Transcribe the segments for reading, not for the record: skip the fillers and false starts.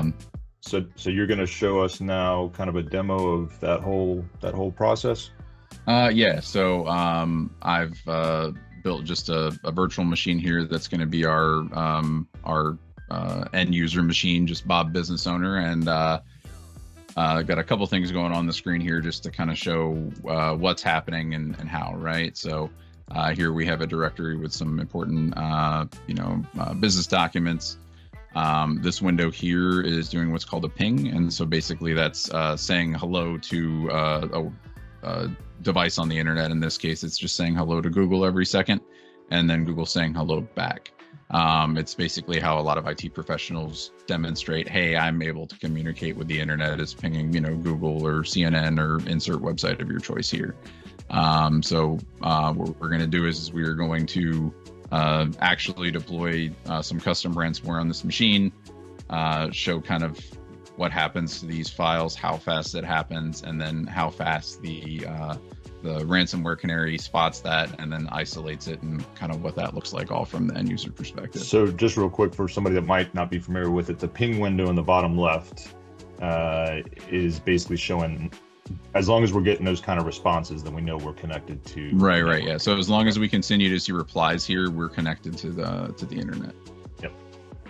on. So you're going to show us now kind of a demo of that whole process? Yeah, so I've built just a virtual machine here that's going to be our end user machine, just Bob business owner, and got a couple things going on the screen here just to kind of show what's happening and how, right? So here we have a directory with some important business documents. This window here is doing what's called a ping, and so basically that's saying hello to a device on the internet. In this case, it's just saying hello to Google every second, and then Google saying hello back. It's basically how a lot of IT professionals demonstrate, hey, I'm able to communicate with the internet, is pinging, Google or CNN or insert website of your choice here. So what we're going to do is we are going to actually deploy some custom ransomware on this machine, show kind of what happens to these files, how fast it happens, and then how fast the ransomware Canary spots that and then isolates it, and kind of what that looks like all from the end user perspective. So just real quick for somebody that might not be familiar with it, the ping window in the bottom left is basically showing, as long as we're getting those kind of responses, then we know we're connected to right, yeah. So as long as we continue to see replies here, we're connected to the internet. Yep.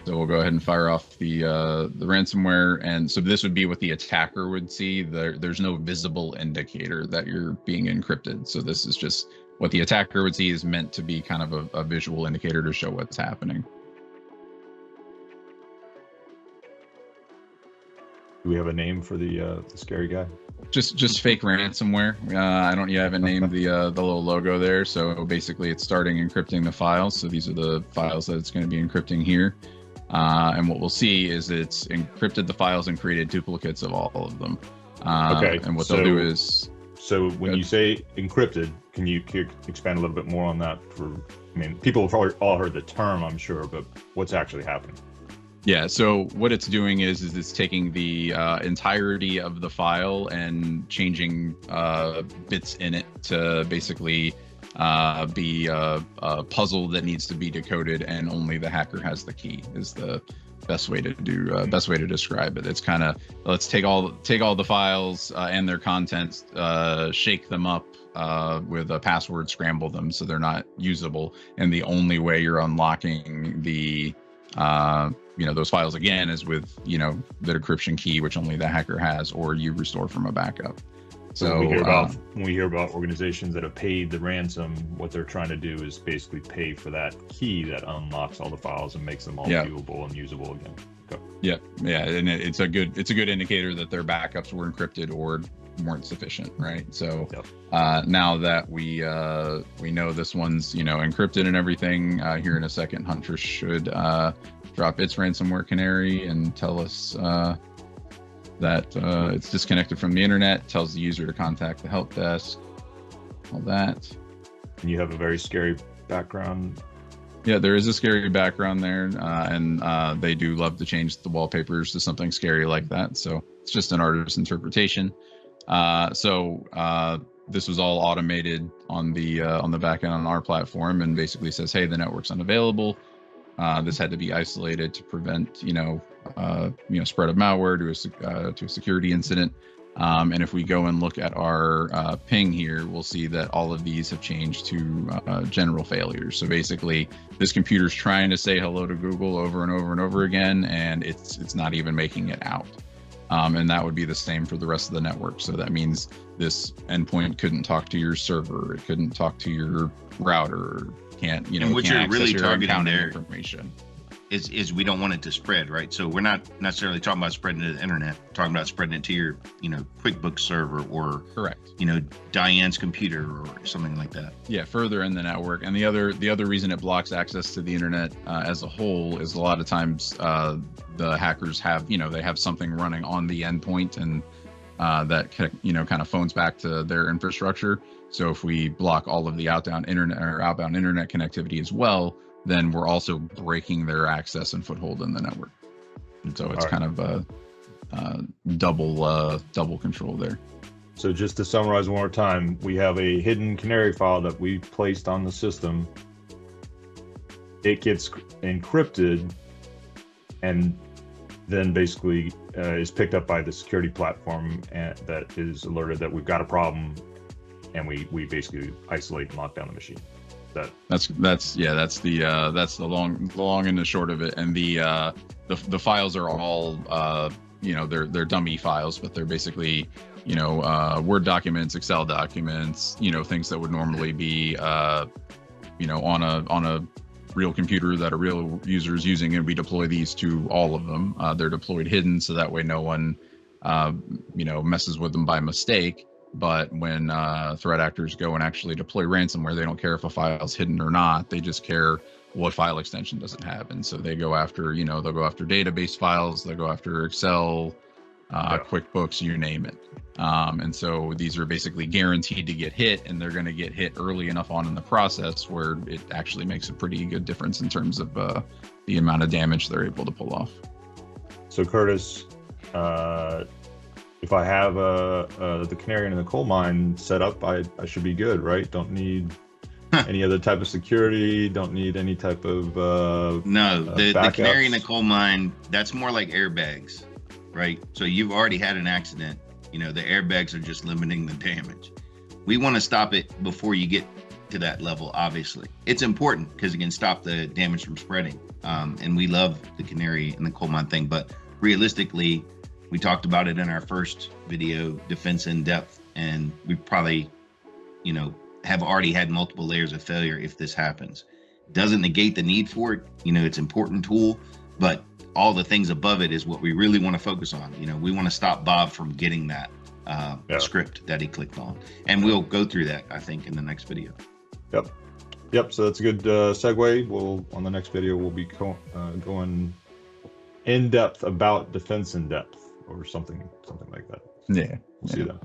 So we'll go ahead and fire off the ransomware, and so this would be what the attacker would see. There's no visible indicator that you're being encrypted. So this is just what the attacker would see, is meant to be kind of a visual indicator to show what's happening. Do we have a name for the scary guy? Just fake ransomware. I haven't named the little logo there. So basically it's starting encrypting the files. So these are the files that it's going to be encrypting here. And what we'll see is it's encrypted the files and created duplicates of all of them. Okay. And what they'll do is... So when you say encrypted, can you expand a little bit more on that? People have probably all heard the term, I'm sure, but what's actually happening? Yeah, so what it's doing is it's taking the entirety of the file and changing bits in it to basically be a puzzle that needs to be decoded, and only the hacker has the key, is the best way to describe it. It's kind of, let's take all the files and their contents, shake them up with a password, scramble them so they're not usable, and the only way you're unlocking the those files again is with the decryption key, which only the hacker has, or you restore from a backup. So when we hear about organizations that have paid the ransom, what they're trying to do is basically pay for that key that unlocks all the files and makes them all viewable and usable again. Okay. Yeah, and it's a good indicator that their backups were encrypted or weren't sufficient, right? So now that we know this one's encrypted and everything, here in a second, Huntress should drop its ransomware Canary and tell us that it's disconnected from the internet, tells the user to contact the help desk, all that. And you have a very scary background. Yeah, there is a scary background there, and they do love to change the wallpapers to something scary like that. So it's just an artist's interpretation. So this was all automated on the back end on our platform, and basically says, hey, the network's unavailable. This had to be isolated to prevent spread of malware to a security incident. And if we go and look at our ping here, we'll see that all of these have changed to general failures. So basically, this computer's trying to say hello to Google over and over and over again, and it's not even making it out. And that would be the same for the rest of the network. So that means this endpoint couldn't talk to your server, it couldn't talk to your router, can't and what you're really targeting there information. Is we don't want it to spread, right? So we're not necessarily talking about spreading it to the internet, talking about spreading it to your, QuickBooks server, or correct, Diane's computer or something like that. Yeah, further in the network. And the other reason it blocks access to the internet as a whole is a lot of times the hackers have, they have something running on the endpoint, and that kind of phones back to their infrastructure. So if we block all of the outbound internet connectivity as well, then we're also breaking their access and foothold in the network. And so it's kind of a double control there. So just to summarize one more time, we have a hidden Canary file that we placed on the system. It gets encrypted, and then basically is picked up by the security platform and that is alerted that we've got a problem, and we basically isolate and lock down the machine. That's the long and the short of it. And the files are all they're dummy files, but they're basically Word documents, Excel documents, things that would normally be on a real computer that a real user is using, and we deploy these to all of them. They're deployed hidden, so that way no one messes with them by mistake. But when threat actors go and actually deploy ransomware, they don't care if a file's hidden or not. They just care what file extension does it have. And so they go after, they'll go after database files, they'll go after Excel, QuickBooks, you name it. And so these are basically guaranteed to get hit, and they're going to get hit early enough on in the process where it actually makes a pretty good difference in terms of the amount of damage they're able to pull off. So Curtis, if I have the Canary in the coal mine set up, I should be good, right? Don't need any other type of security, don't need any type of no, the Canary in the coal mine, that's more like airbags, right? So you've already had an accident. The airbags are just limiting the damage. We want to stop it before you get to that level. Obviously, it's important because it can stop the damage from spreading. And we love the Canary in the coal mine thing, but realistically, we talked about it in our first video, defense in depth, and we probably, have already had multiple layers of failure if this happens. Doesn't negate the need for it. It's an important tool, but all the things above it is what we really want to focus on. We want to stop Bob from getting that script that he clicked on, and we'll go through that, I think, in the next video. Yep. So that's a good segue. On the next video, we'll be going in depth about defense in depth, or something like that. Yeah. We'll see that.